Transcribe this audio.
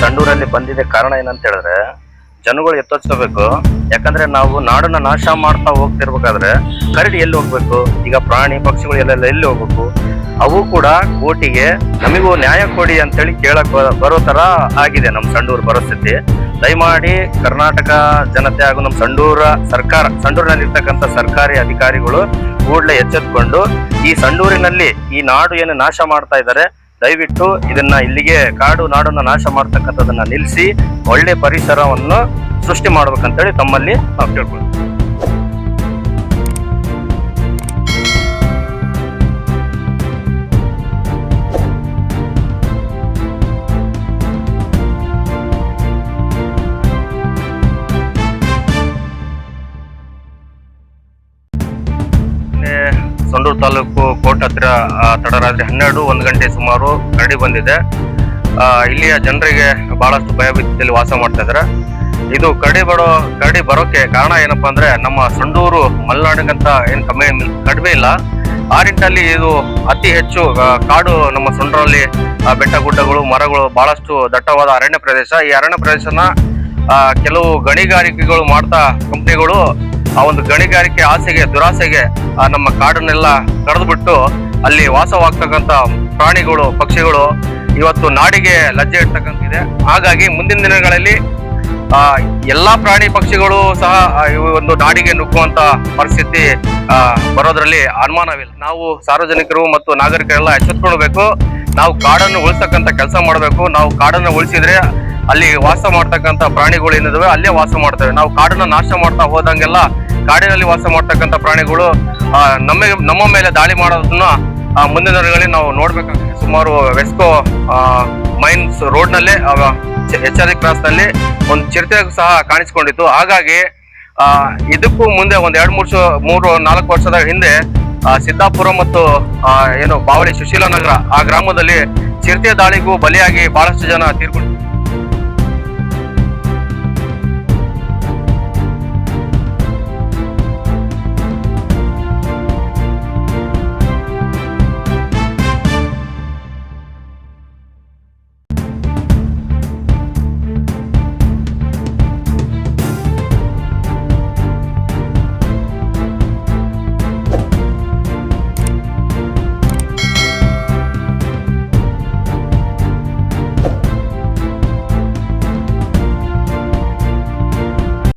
ಸಂಡೂರಲ್ಲಿ ಬಂದಿದೆ ಕಾರಣ ಏನಂತ ಹೇಳಿದ್ರೆ ಜನಗಳು ಎಚ್ಚೆತ್ಕೋಬೇಕು. ಯಾಕಂದ್ರೆ ನಾವು ನಾಡನ್ನ ನಾಶ ಮಾಡ್ತಾ ಹೋಗ್ತಿರ್ಬೇಕಾದ್ರೆ ಕರಡಿ ಎಲ್ಲಿ ಹೋಗ್ಬೇಕು? ಈಗ ಪ್ರಾಣಿ ಪಕ್ಷಿಗಳು ಎಲ್ಲೆಲ್ಲ ಎಲ್ಲಿ ಹೋಗ್ಬೇಕು? ಅವು ಕೂಡ ಕೋರ್ಟಿಗೆ ನಮಗೂ ನ್ಯಾಯ ಕೊಡಿ ಅಂತೇಳಿ ಕೇಳಕ್ ಬರೋ ತರ ಆಗಿದೆ ನಮ್ಮ ಸಂಡೂರು ಪರಿಸ್ಥಿತಿ. ದಯಮಾಡಿ ಕರ್ನಾಟಕ ಜನತೆ ಹಾಗೂ ನಮ್ಮ ಸಂಡೂರಿನಲ್ಲಿ ಇರ್ತಕ್ಕಂಥ ಸರ್ಕಾರಿ ಅಧಿಕಾರಿಗಳು ಕೂಡಲೇ ಎಚ್ಚೆತ್ಕೊಂಡು ಈ ಸಂಡೂರಿನಲ್ಲಿ ಈ ನಾಡು ಏನು ನಾಶ ಮಾಡ್ತಾ ಇದ್ದಾರೆ, ದಯವಿಟ್ಟು ಇದನ್ನ ಇಲ್ಲಿಗೆ ಕಾಡು ನಾಡನ್ನ ನಾಶ ಮಾಡ್ತಕ್ಕಂಥದನ್ನ ನಿಲ್ಲಿಸಿ ಒಳ್ಳೆ ಪರಿಸರವನ್ನು ಸೃಷ್ಟಿ ಮಾಡ್ಬೇಕಂತೇಳಿ ತಮ್ಮಲ್ಲಿ ನಾವು ಕೇಳ್ಕೊಳ್ತೀವಿ. ಸಂಡೂರು ತಾಲೂಕು ಕೋಟ್ ಹತ್ರ ತಡರಾತ್ರಿ 12-1 ಗಂಟೆ ಸುಮಾರು ಕರಡಿ ಬಂದಿದೆ. ಇಲ್ಲಿಯ ಜನರಿಗೆ ಬಹಳಷ್ಟು ಭಯಭೀತಿಯಲ್ಲಿ ವಾಸ ಮಾಡ್ತಾ ಇದ್ದಾರೆ. ಇದು ಕರಡಿ ಬರೋಕೆ ಕಾರಣ ಏನಪ್ಪಾ ಅಂದ್ರೆ ನಮ್ಮ ಸಂಡೂರು ಮಲೆನಾಡಿಗಂತ ಏನ್ ಕಡಿಮೆ ಇಲ್ಲ. ಆ ನಿಟ್ಟಿನಲ್ಲಿ ಇದು ಅತಿ ಹೆಚ್ಚು ಕಾಡು ನಮ್ಮ ಸಂಡೂರಲ್ಲಿ ಬೆಟ್ಟ ಗುಡ್ಡಗಳು ಮರಗಳು ಬಹಳಷ್ಟು ದಟ್ಟವಾದ ಅರಣ್ಯ ಪ್ರದೇಶ. ಈ ಅರಣ್ಯ ಪ್ರದೇಶನ ಕೆಲವು ಗಣಿಗಾರಿಕೆಗಳು ಮಾಡ್ತಾ ಕಂಪ್ನಿಗಳು ಆ ಒಂದು ಗಣಿಗಾರಿಕೆ ಆಸೆಗೆ ದುರಾಸೆಗೆ ನಮ್ಮ ಕಾಡನ್ನೆಲ್ಲ ಕರೆದುಬಿಟ್ಟು ಅಲ್ಲಿ ವಾಸವಾಗ್ತಕ್ಕಂಥ ಪ್ರಾಣಿಗಳು ಪಕ್ಷಿಗಳು ಇವತ್ತು ನಾಡಿಗೆ ಲಜ್ಜೆ ಇಡ್ತಕ್ಕಂತಿದೆ. ಹಾಗಾಗಿ ಮುಂದಿನ ದಿನಗಳಲ್ಲಿ ಎಲ್ಲಾ ಪ್ರಾಣಿ ಪಕ್ಷಿಗಳು ಸಹ ಒಂದು ನಾಡಿಗೆ ನುಗ್ಗುವಂತ ಪರಿಸ್ಥಿತಿ ಬರೋದ್ರಲ್ಲಿ ಅನುಮಾನವಿಲ್ಲ. ನಾವು ಸಾರ್ವಜನಿಕರು ಮತ್ತು ನಾಗರಿಕರೆಲ್ಲ ಎಚ್ಚೆತ್ಕೊಳ್ಬೇಕು. ನಾವು ಕಾಡನ್ನು ಉಳಿಸ್ತಕ್ಕಂಥ ಕೆಲಸ ಮಾಡಬೇಕು. ನಾವು ಕಾಡನ್ನು ಉಳಿಸಿದ್ರೆ ಅಲ್ಲಿ ವಾಸ ಮಾಡ್ತಕ್ಕಂಥ ಪ್ರಾಣಿಗಳು ಏನಿದಾವೆ ಅಲ್ಲೇ ವಾಸ ಮಾಡ್ತವೆ. ನಾವು ಕಾಡನ್ನ ನಾಶ ಮಾಡ್ತಾ ಹೋದಂಗೆಲ್ಲ ಕಾಡಿನಲ್ಲಿ ವಾಸ ಮಾಡ್ತಕ್ಕಂಥ ಪ್ರಾಣಿಗಳು ನಮ್ಮ ಮೇಲೆ ದಾಳಿ ಮಾಡೋದನ್ನ ಮುಂದಿನ ದಿನಗಳಲ್ಲಿ ನಾವು ನೋಡ್ಬೇಕಾಗುತ್ತೆ. ಸುಮಾರು ವೆಸ್ಕೋ ಮೈನ್ಸ್ ರೋಡ್ ನಲ್ಲೇ HRD ಕ್ರಾಸ್ ನಲ್ಲಿ ಒಂದು ಚಿರತೆ ಸಹ ಕಾಣಿಸ್ಕೊಂಡಿತ್ತು. ಹಾಗಾಗಿ ಇದಕ್ಕೂ ಮುಂದೆ ಒಂದ್ 2-3-4 ವರ್ಷದ ಹಿಂದೆ ಸಿದ್ದಾಪುರ ಮತ್ತು ಬಾವಳಿ ಸುಶೀಲ ನಗರ ಆ ಗ್ರಾಮದಲ್ಲಿ ಚಿರತೆ ದಾಳಿಗೂ ಬಲಿಯಾಗಿ ಬಹಳಷ್ಟು ಜನ ತೀರ್ಕೊಂಡಿದ್ದಾರೆ.